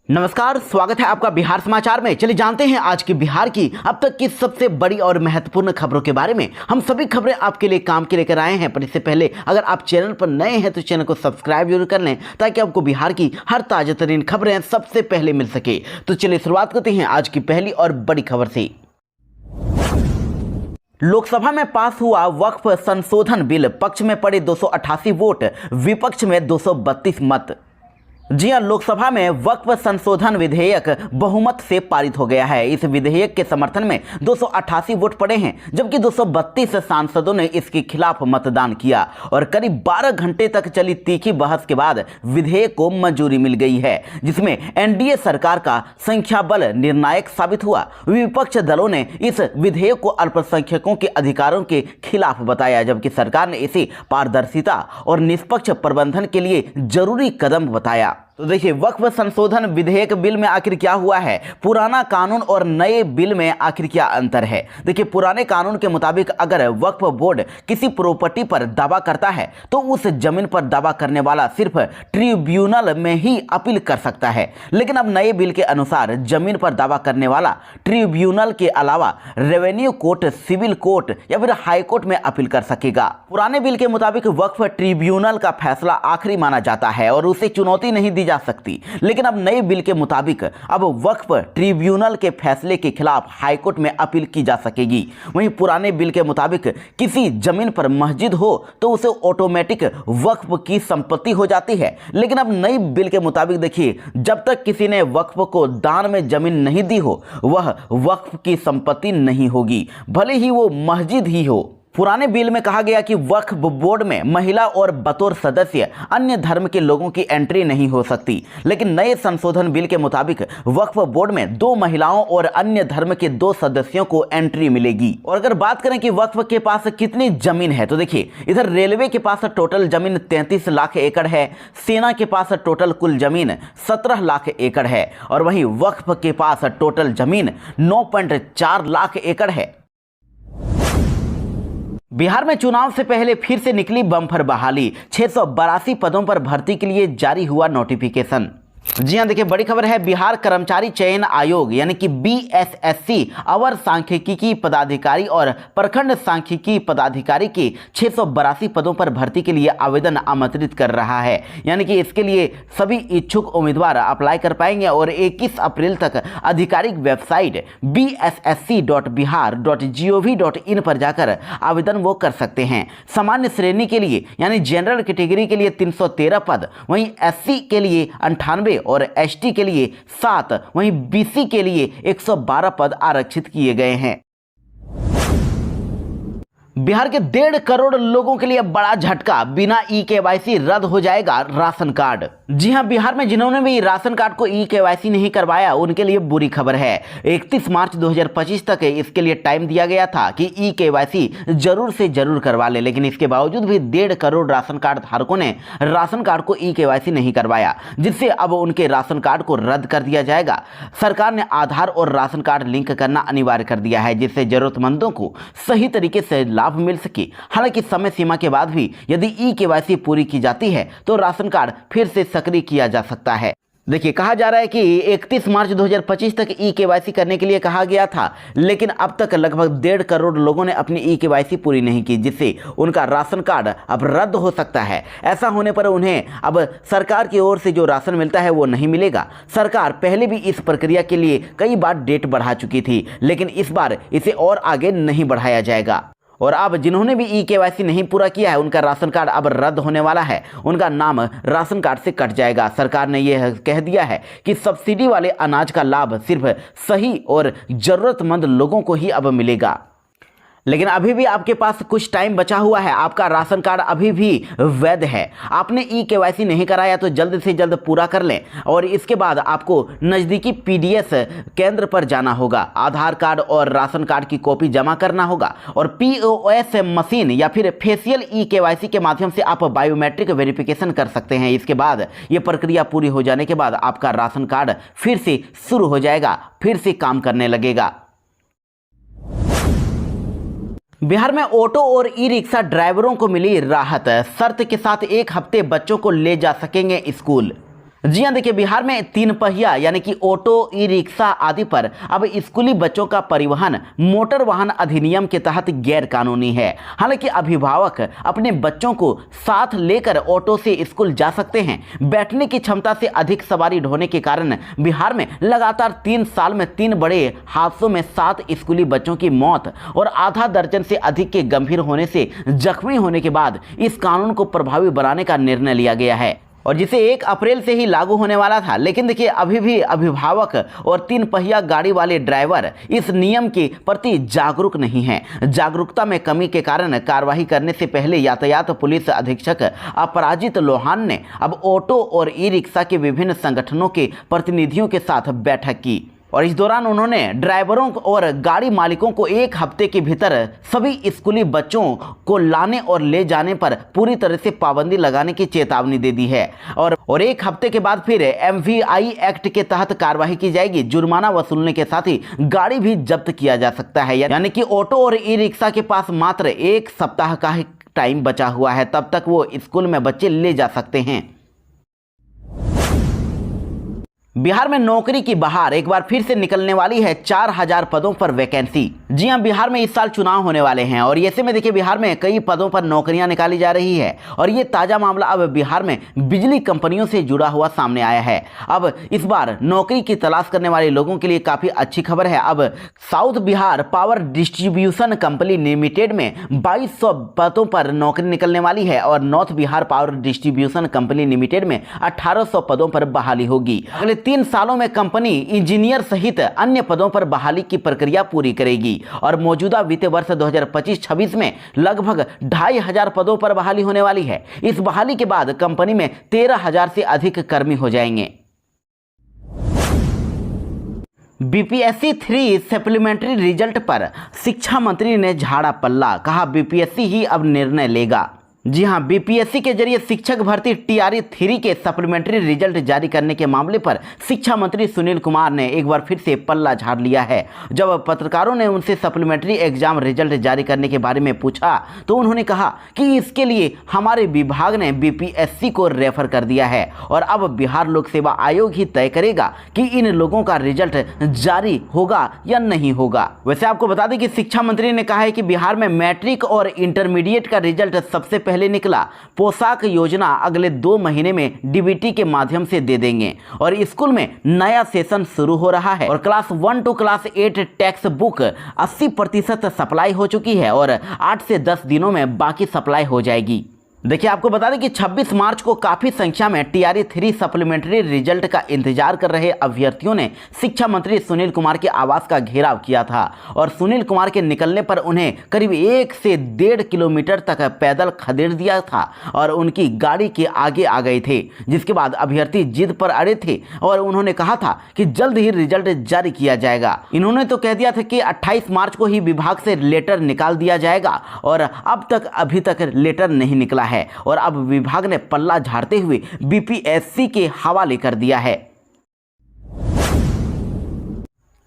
नमस्कार, स्वागत है आपका बिहार समाचार में। चलिए जानते हैं आज की बिहार की अब तक की सबसे बड़ी और महत्वपूर्ण खबरों के बारे में। हम सभी खबरें आपके लिए काम के लेकर आए हैं, पर इससे पहले अगर आप चैनल पर नए हैं तो चैनल को सब्सक्राइब जरूर कर लें ताकि आपको बिहार की हर ताजा तरीन खबरें सबसे पहले मिल सके। तो चलिए शुरुआत करते हैं आज की पहली और बड़ी खबर से। लोकसभा में पास हुआ वक्फ संशोधन बिल, पक्ष में पड़े 288 वोट, विपक्ष में 232 मत। जी हां, लोकसभा में वक्फ संशोधन विधेयक बहुमत से पारित हो गया है। इस विधेयक के समर्थन में 288 वोट पड़े हैं, जबकि 232 सांसदों ने इसके खिलाफ मतदान किया और करीब 12 घंटे तक चली तीखी बहस के बाद विधेयक को मंजूरी मिल गई है, जिसमें एनडीए सरकार का संख्या बल निर्णायक साबित हुआ। विपक्ष दलों ने इस विधेयक को अल्पसंख्यकों के अधिकारों के खिलाफ बताया, जबकि सरकार ने इसे पारदर्शिता और निष्पक्ष प्रबंधन के लिए जरूरी कदम बताया। तो देखिए, वक्फ संशोधन विधेयक बिल में आखिर क्या हुआ है, पुराना कानून और नए बिल में आखिर क्या अंतर है। देखिए, पुराने कानून के मुताबिक अगर वक्फ बोर्ड किसी प्रॉपर्टी पर दावा करता है तो उस जमीन पर दावा करने वाला सिर्फ ट्रिब्यूनल में ही अपील कर सकता है, लेकिन अब नए बिल के अनुसार जमीन पर दावा करने वाला ट्रिब्यूनल के अलावा रेवेन्यू कोर्ट, सिविल कोर्ट या फिर हाई कोर्ट में अपील कर सकेगा। पुराने बिल के मुताबिक वक्फ ट्रिब्यूनल का फैसला आखिरी माना जाता है और उसे चुनौती नहीं दी जा सकती, लेकिन अब नए बिल के मुताबिक अब वक्फ ट्रिब्यूनल के फैसले के खिलाफ हाईकोर्ट में अपील की जा सकेगी। वहीं पुराने बिल के मुताबिक किसी जमीन पर मस्जिद हो तो उसे ऑटोमेटिक वक्फ की संपत्ति हो जाती है, लेकिन अब नई बिल के मुताबिक देखिए, जब तक किसी ने वक्फ को दान में जमीन नहीं दी हो वह वक्फ की संपत्ति नहीं होगी, भले ही वो मस्जिद ही हो। पुराने बिल में कहा गया कि वक्फ बोर्ड में महिला और बतौर सदस्य अन्य धर्म के लोगों की एंट्री नहीं हो सकती, लेकिन नए संशोधन बिल के मुताबिक वक्फ बोर्ड में 2 महिलाओं और अन्य धर्म के 2 सदस्यों को एंट्री मिलेगी। और अगर बात करें कि वक्फ के पास कितनी जमीन है, तो देखिए, इधर रेलवे के पास टोटल जमीन 33 लाख एकड़ है, सेना के पास टोटल कुल जमीन 17 लाख एकड़ है और वहीं वक्फ के पास टोटल जमीन 9.4 लाख एकड़ है। बिहार में चुनाव से पहले फिर से निकली बम्पर बहाली, 682 पदों पर भर्ती के लिए जारी हुआ नोटिफिकेशन। जी हां, देखिए, बड़ी खबर है। बिहार कर्मचारी चयन आयोग यानी कि बीएसएससी अवर सांख्यिकी पदाधिकारी और प्रखंड सांख्यिकी पदाधिकारी के 682 पदों पर भर्ती के लिए आवेदन आमंत्रित कर रहा है, यानी कि इसके लिए सभी इच्छुक उम्मीदवार अप्लाई कर पाएंगे और 21 अप्रैल तक आधिकारिक वेबसाइट bssc.bihar.gov.in पर जाकर आवेदन वो कर सकते हैं। सामान्य श्रेणी के लिए यानी जनरल कैटेगरी के लिए 313 पद, वहीं एससी के लिए 98 और एसटी के लिए 7, वहीं बीसी के लिए 112 पद आरक्षित किए गए हैं। बिहार के 1.5 करोड़ लोगों के लिए बड़ा झटका, बिना ई-केवाईसी रद्द हो जाएगा राशन कार्ड। जी हां, बिहार में जिन्होंने भी राशन कार्ड को ई-केवाईसी नहीं करवाया उनके लिए बुरी खबर है। 31 मार्च 2025 तक इसके लिए टाइम दिया गया था कि ई-केवाईसी जरूर से जरूर करवा ले, लेकिन इसके बावजूद भी 1.5 करोड़ राशन कार्ड धारकों ने राशन कार्ड को ई-केवाईसी नहीं करवाया, जिससे अब उनके राशन कार्ड को रद्द कर दिया जाएगा। सरकार ने आधार और राशन कार्ड लिंक करना अनिवार्य कर दिया है, जिससे जरूरतमंदों को सही तरीके से लाभ मिल सके। हालांकि समय सीमा के बाद भी यदि ई-केवाईसी पूरी की जाती है तो राशन कार्ड फिर से सक्रिय किया जा सकता है। देखिए, कहा जा रहा है कि 31 मार्च 2025 तक ई-केवाईसी करने के लिए कहा गया था, लेकिन अब तक लगभग 1.5 करोड़ लोगों ने अपनी ई-केवाईसी पूरी नहीं की, जिससे उनका राशन कार्ड अब रद्द हो सकता है। ऐसा होने पर उन्हें अब सरकार की ओर से जो राशन मिलता है वो नहीं मिलेगा। सरकार पहले भी इस प्रक्रिया के लिए कई बार डेट बढ़ा चुकी थी, लेकिन इस बार इसे और आगे नहीं बढ़ाया जाएगा। और अब जिन्होंने भी ई-केवाईसी नहीं पूरा किया है उनका राशन कार्ड अब रद्द होने वाला है, उनका नाम राशन कार्ड से कट जाएगा। सरकार ने यह कह दिया है कि सब्सिडी वाले अनाज का लाभ सिर्फ सही और जरूरतमंद लोगों को ही अब मिलेगा। लेकिन अभी भी आपके पास कुछ टाइम बचा हुआ है, आपका राशन कार्ड अभी भी वैध है। आपने ई-केवाईसी नहीं कराया तो जल्द से जल्द पूरा कर लें और इसके बाद आपको नज़दीकी पीडीएस केंद्र पर जाना होगा, आधार कार्ड और राशन कार्ड की कॉपी जमा करना होगा और पीओएस मशीन या फिर फेशियल ई-केवाईसी के माध्यम से आप बायोमेट्रिक वेरिफिकेशन कर सकते हैं। इसके बाद ये प्रक्रिया पूरी हो जाने के बाद आपका राशन कार्ड फिर से शुरू हो जाएगा, फिर से काम करने लगेगा। बिहार में ऑटो और ई रिक्शा ड्राइवरों को मिली राहत, शर्त के साथ 1 हफ्ते बच्चों को ले जा सकेंगे स्कूल। जी हाँ, देखिए बिहार में 3 पहिया यानी कि ऑटो, ई रिक्शा आदि पर अब स्कूली बच्चों का परिवहन मोटर वाहन अधिनियम के तहत गैर कानूनी है। हालांकि अभिभावक अपने बच्चों को साथ लेकर ऑटो से स्कूल जा सकते हैं। बैठने की क्षमता से अधिक सवारी ढोने के कारण बिहार में लगातार 3 साल में 3 बड़े हादसों में 7 स्कूली बच्चों की मौत और आधा दर्जन से अधिक के गंभीर होने से जख्मी होने के बाद इस कानून को प्रभावी बनाने का निर्णय लिया गया है और जिसे 1 अप्रैल से ही लागू होने वाला था। लेकिन देखिए अभी भी अभिभावक और 3 पहिया गाड़ी वाले ड्राइवर इस नियम के प्रति जागरूक नहीं हैं। जागरूकता में कमी के कारण कार्रवाई करने से पहले यातायात पुलिस अधीक्षक अपराजित लोहान ने अब ऑटो और ई रिक्शा के विभिन्न संगठनों के प्रतिनिधियों के साथ बैठक की और इस दौरान उन्होंने ड्राइवरों और गाड़ी मालिकों को 1 हफ्ते के भीतर सभी स्कूली बच्चों को लाने और ले जाने पर पूरी तरह से पाबंदी लगाने की चेतावनी दे दी है और 1 हफ्ते के बाद फिर MVI एक्ट के तहत कार्रवाई की जाएगी। जुर्माना वसूलने के साथ ही गाड़ी भी जब्त किया जा सकता है। यानी कि ऑटो और ई रिक्शा के पास मात्र 1 सप्ताह का ही टाइम बचा हुआ है, तब तक वो स्कूल में बच्चे ले जा सकते हैं। बिहार में नौकरी की बहार एक बार फिर से निकलने वाली है। 4000 पदों पर वैकेंसी। जी हां, बिहार में इस साल चुनाव होने वाले हैं और ऐसे में देखिए बिहार में कई पदों पर नौकरियां निकाली जा रही है और ये ताजा मामला अब बिहार में बिजली कंपनियों से जुड़ा हुआ सामने आया है। अब इस बार नौकरी की तलाश करने वाले लोगों के लिए काफी अच्छी खबर है। अब south Bihar power distribution company limited में 2200 पदों पर नौकरी निकलने वाली है और north Bihar power distribution company limited में 1800 पदों पर बहाली होगी। अगले 3 सालों में कंपनी इंजीनियर सहित अन्य पदों पर बहाली की प्रक्रिया पूरी करेगी और मौजूदा वित्तीय वर्ष 2025-26 में लगभग 2500 पदों पर बहाली होने वाली है। इस बहाली के बाद कंपनी में 13000 से अधिक कर्मी हो जाएंगे। बीपीएससी 3 सप्लीमेंट्री रिजल्ट पर शिक्षा मंत्री ने झाड़ा पल्ला, कहा बीपीएससी ही अब निर्णय लेगा। जी हां, बीपीएससी के जरिए शिक्षक भर्ती टीआरई 3 के सप्लीमेंट्री रिजल्ट जारी करने के मामले पर शिक्षा मंत्री सुनील कुमार ने एक बार फिर से पल्ला झाड़ लिया है। जब पत्रकारों ने उनसे सप्लीमेंट्री एग्जाम रिजल्ट जारी करने के बारे में पूछा तो उन्होंने कहा कि इसके लिए हमारे विभाग ने बीपीएससी को रेफर कर दिया है और अब बिहार लोक सेवा आयोग ही तय करेगा कि इन लोगों का रिजल्ट जारी होगा या नहीं होगा। वैसे आपको बता दें कि शिक्षा मंत्री ने कहा है कि बिहार में मैट्रिक और इंटरमीडिएट का रिजल्ट सबसे पहले निकला। पोशाक योजना अगले 2 महीने में डीबीटी के माध्यम से दे देंगे और स्कूल में नया सेशन शुरू हो रहा है और class 1 to class 8 text book 80% supply हो चुकी है और 8 से 10 दिनों में बाकी सप्लाई हो जाएगी। देखिए आपको बता दें कि 26 मार्च को काफी संख्या में टीआरई 3 सप्लीमेंट्री रिजल्ट का इंतजार कर रहे अभ्यर्थियों ने शिक्षा मंत्री सुनील कुमार के आवास का घेराव किया था और सुनील कुमार के निकलने पर उन्हें करीब 1 से 1.5 किलोमीटर तक पैदल खदेड़ दिया था और उनकी गाड़ी के आगे आ गए थे, जिसके बाद अभ्यर्थी जिद पर अड़े थे और उन्होंने कहा था कि जल्द ही रिजल्ट जारी किया जाएगा। इन्होंने तो कह दिया था कि 28 मार्च को ही विभाग से लेटर निकाल दिया जाएगा और अब तक अभी तक लेटर नहीं निकला है और अब विभाग ने पल्ला झाड़ते हुए बीपीएससी के हवाले कर दिया है।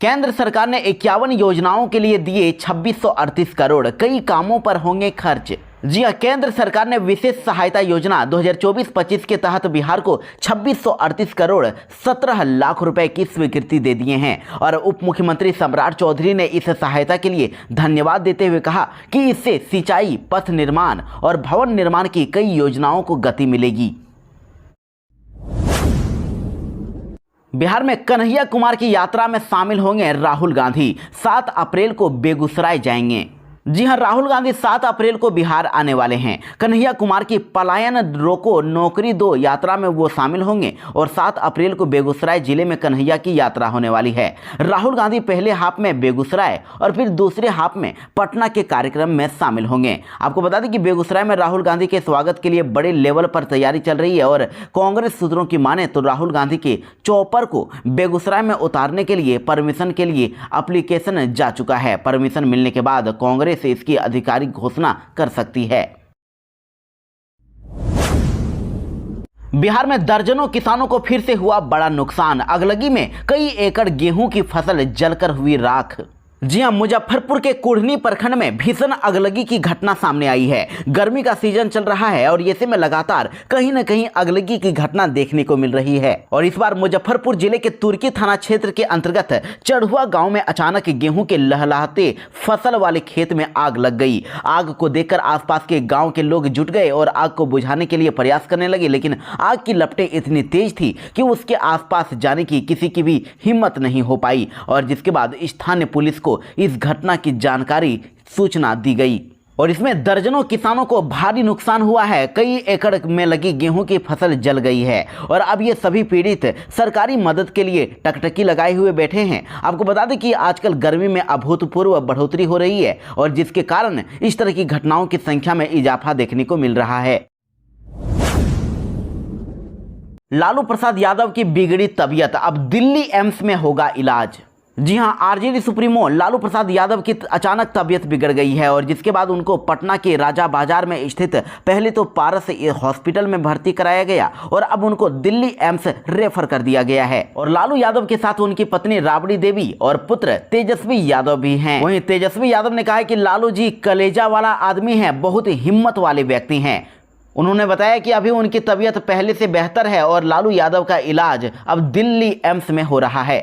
केंद्र सरकार ने 51 योजनाओं के लिए दिए 2638 करोड़, कई कामों पर होंगे खर्च। जी हां, केंद्र सरकार ने विशेष सहायता योजना 2024-25 के तहत बिहार को 2638 करोड़ 17 लाख रुपए की स्वीकृति दे दिए हैं और उप मुख्यमंत्री सम्राट चौधरी ने इस सहायता के लिए धन्यवाद देते हुए कहा कि इससे सिंचाई, पथ निर्माण और भवन निर्माण की कई योजनाओं को गति मिलेगी। बिहार में कन्हैया कुमार की यात्रा में शामिल होंगे राहुल गांधी। 7 अप्रैल को बेगूसराय जाएंगे। जी हां, राहुल गांधी 7 अप्रैल को बिहार आने वाले हैं। कन्हैया कुमार की पलायन रोको नौकरी दो यात्रा में वो शामिल होंगे और 7 अप्रैल को बेगूसराय जिले में कन्हैया की यात्रा होने वाली है। राहुल गांधी पहले हाफ में बेगूसराय और फिर दूसरे हाफ में पटना के कार्यक्रम में शामिल होंगे। आपको बता दें कि बेगूसराय में राहुल गांधी के स्वागत के लिए बड़े लेवल पर तैयारी चल रही है और कांग्रेस सूत्रों की माने तो राहुल गांधी के चॉपर को बेगूसराय में उतारने के लिए परमिशन के लिए एप्लीकेशन जा चुका है। परमिशन मिलने के बाद कांग्रेस से इसकी आधिकारिक घोषणा कर सकती है। बिहार में दर्जनों किसानों को फिर से हुआ बड़ा नुकसान। अगलगी में कई एकड़ गेहूं की फसल जलकर हुई राख। जी हां, मुजफ्फरपुर के कुढ़नी प्रखंड में भीषण अगलगी की घटना सामने आई है। गर्मी का सीजन चल रहा है और ऐसे में लगातार कहीं न कहीं अगलगी की घटना देखने को मिल रही है। और इस बार मुजफ्फरपुर जिले के तुर्की थाना क्षेत्र के अंतर्गत चढ़ुआ गांव में अचानक गेहूं के लहलहाते फसल वाले खेत में आग लग गई। आग को देखकर आसपास के गाँव के लोग जुट गए और आग को बुझाने के लिए प्रयास करने लगे, लेकिन आग की लपटें इतनी तेज थी कि उसके आसपास जाने की किसी की भी हिम्मत नहीं हो पाई। और जिसके बाद स्थानीय पुलिस को इस घटना की जानकारी सूचना दी गई और इसमें दर्जनों किसानों को भारी नुकसान हुआ है। कई एकड़ में लगी गेहूं की फसल जल गई है और अब ये सभी पीड़ित सरकारी मदद के लिए टकटकी लगाए हुए बैठे हैं। आपको बता दें कि आजकल गर्मी में अभूतपूर्व बढ़ोतरी हो रही है और जिसके कारण इस तरह की घटनाओं की संख्या में इजाफा देखने को मिल रहा है। लालू प्रसाद यादव की बिगड़ी तबीयत, अब दिल्ली एम्स में होगा इलाज। जी हां, आरजेडी सुप्रीमो लालू प्रसाद यादव की अचानक तबीयत बिगड़ गई है और जिसके बाद उनको पटना के राजा बाजार में स्थित पहले तो पारस हॉस्पिटल में भर्ती कराया गया और अब उनको दिल्ली एम्स रेफर कर दिया गया है। और लालू यादव के साथ उनकी पत्नी राबड़ी देवी और पुत्र तेजस्वी यादव भी हैं। वहीं तेजस्वी यादव ने कहा है कि लालू जी कलेजा वाला आदमी है, बहुत हिम्मत वाले व्यक्ति हैं। उन्होंने बताया कि अभी उनकी तबीयत पहले से बेहतर है और लालू यादव का इलाज अब दिल्ली एम्स में हो रहा है।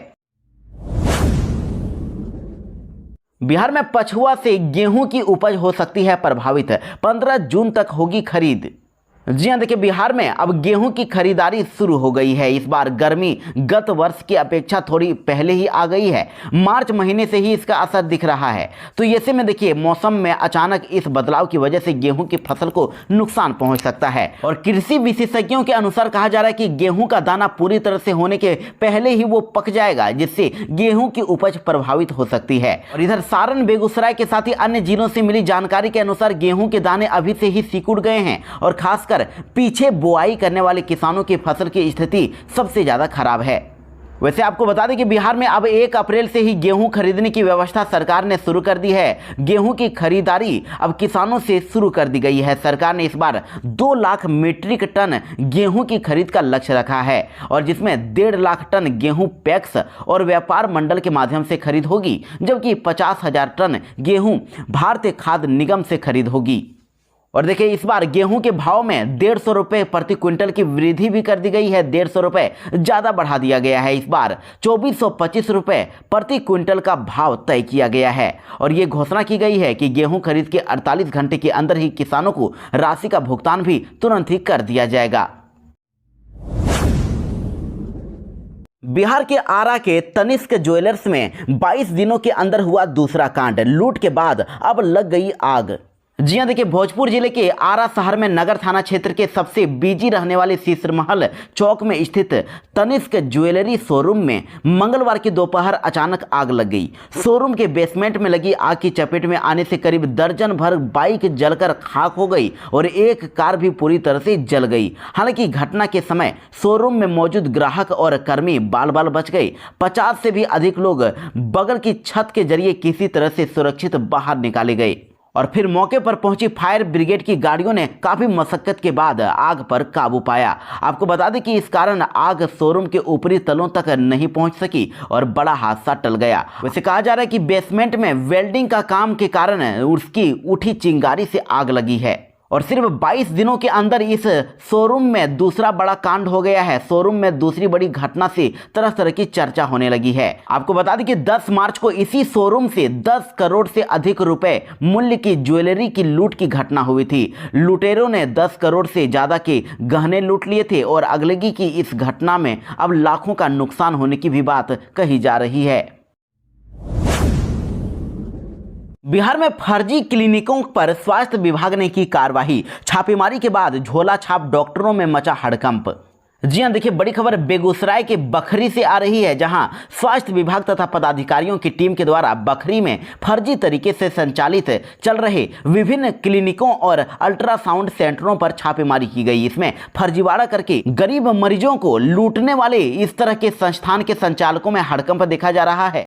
बिहार में पछुआ से गेहूं की उपज हो सकती है प्रभावित, 15 जून तक होगी खरीद। जी हां, देखिए बिहार में अब गेहूं की खरीदारी शुरू हो गई है। इस बार गर्मी गत वर्ष की अपेक्षा थोड़ी पहले ही आ गई है। मार्च महीने से ही इसका असर दिख रहा है। तो ऐसे में देखिए मौसम में अचानक इस बदलाव की वजह से गेहूं की फसल को नुकसान पहुंच सकता है और कृषि विशेषज्ञों के अनुसार कहा जा रहा है कि गेहूं का दाना पूरी तरह से होने के पहले ही वो पक जाएगा, जिससे गेहूं की उपज प्रभावित हो सकती है। और इधर सारण, बेगूसराय के साथ ही अन्य जिलों से मिली जानकारी के अनुसार गेहूं के दाने अभी से ही सिकुड़ गए हैं और खासकर पीछे बुआई करने वाले किसानों की फसल की स्थिति सबसे ज्यादा खराब है। वैसे आपको बता दें कि बिहार में अब 1 अप्रैल से ही गेहूं खरीदने की व्यवस्था सरकार ने शुरू कर दी है। गेहूं की खरीदारी अब किसानों से शुरू कर दी गई है। सरकार ने इस बार 2 लाख मीट्रिक टन गेहूं की खरीद का लक्ष्य रखा है और जिसमें 1.5 लाख टन गेहूं पैक्स और व्यापार मंडल के माध्यम से खरीद होगी, जबकि 50,000 टन गेहूं भारतीय खाद्य निगम से खरीद होगी। और देखिए इस बार गेहूं के भाव में 150 रुपये प्रति क्विंटल की वृद्धि भी कर दी गई है। 150 रुपये ज़्यादा बढ़ा दिया गया है। इस बार 2425 रुपये प्रति क्विंटल का भाव तय किया गया है और ये घोषणा की गई है कि गेहूं खरीद के 48 घंटे के अंदर ही किसानों को राशि का भुगतान भी तुरंत ही कर दिया जाएगा। बिहार के आरा के तनिष्क ज्वेलर्स में 22 दिनों के अंदर हुआ दूसरा कांड। लूट के बाद अब लग गई आग। जी हां, देखिए भोजपुर जिले के आरा शहर में नगर थाना क्षेत्र के सबसे बिजी रहने वाले शीशरमहल चौक में स्थित तनिष्क ज्वेलरी शोरूम में मंगलवार की दोपहर अचानक आग लग गई। शोरूम के बेसमेंट में लगी आग की चपेट में आने से करीब दर्जन भर बाइक जलकर खाक हो गई और एक कार भी पूरी तरह से जल गई। हालांकि घटना के समय शोरूम में मौजूद ग्राहक और कर्मी बाल बाल बच गए। 50 से भी अधिक लोग बगल की छत के जरिए किसी तरह से सुरक्षित बाहर निकाले गए और फिर मौके पर पहुंची फायर ब्रिगेड की गाड़ियों ने काफी मशक्कत के बाद आग पर काबू पाया। आपको बता दें कि इस कारण आग शोरूम के ऊपरी तलों तक नहीं पहुंच सकी और बड़ा हादसा टल गया। वैसे कहा जा रहा है कि बेसमेंट में वेल्डिंग का काम के कारण उसकी उठी चिंगारी से आग लगी है और सिर्फ 22 दिनों के अंदर इस शोरूम में दूसरा बड़ा कांड हो गया है। शोरूम में दूसरी बड़ी घटना से तरह तरह की चर्चा होने लगी है। आपको बता दें कि 10 मार्च को इसी शोरूम से 10 करोड़ से अधिक रुपए मूल्य की ज्वेलरी की लूट की घटना हुई थी। लुटेरों ने 10 करोड़ से ज्यादा के गहने लूट लिए थे और अगलगी की इस घटना में अब लाखों का नुकसान होने की भी बात कही जा रही है। बिहार में फर्जी क्लिनिकों पर स्वास्थ्य विभाग ने की कार्रवाई। छापेमारी के बाद झोला छाप डॉक्टरों में मचा हड़कंप। जी हां, देखिए बड़ी खबर बेगूसराय के बखरी से आ रही है, जहां स्वास्थ्य विभाग तथा पदाधिकारियों की टीम के द्वारा बखरी में फर्जी तरीके से संचालित चल रहे विभिन्न क्लिनिकों और अल्ट्रासाउंड सेंटरों पर छापेमारी की गई। इसमें फर्जीवाड़ा करके गरीब मरीजों को लूटने वाले इस तरह के संस्थान के संचालकों में हड़कंप देखा जा रहा है।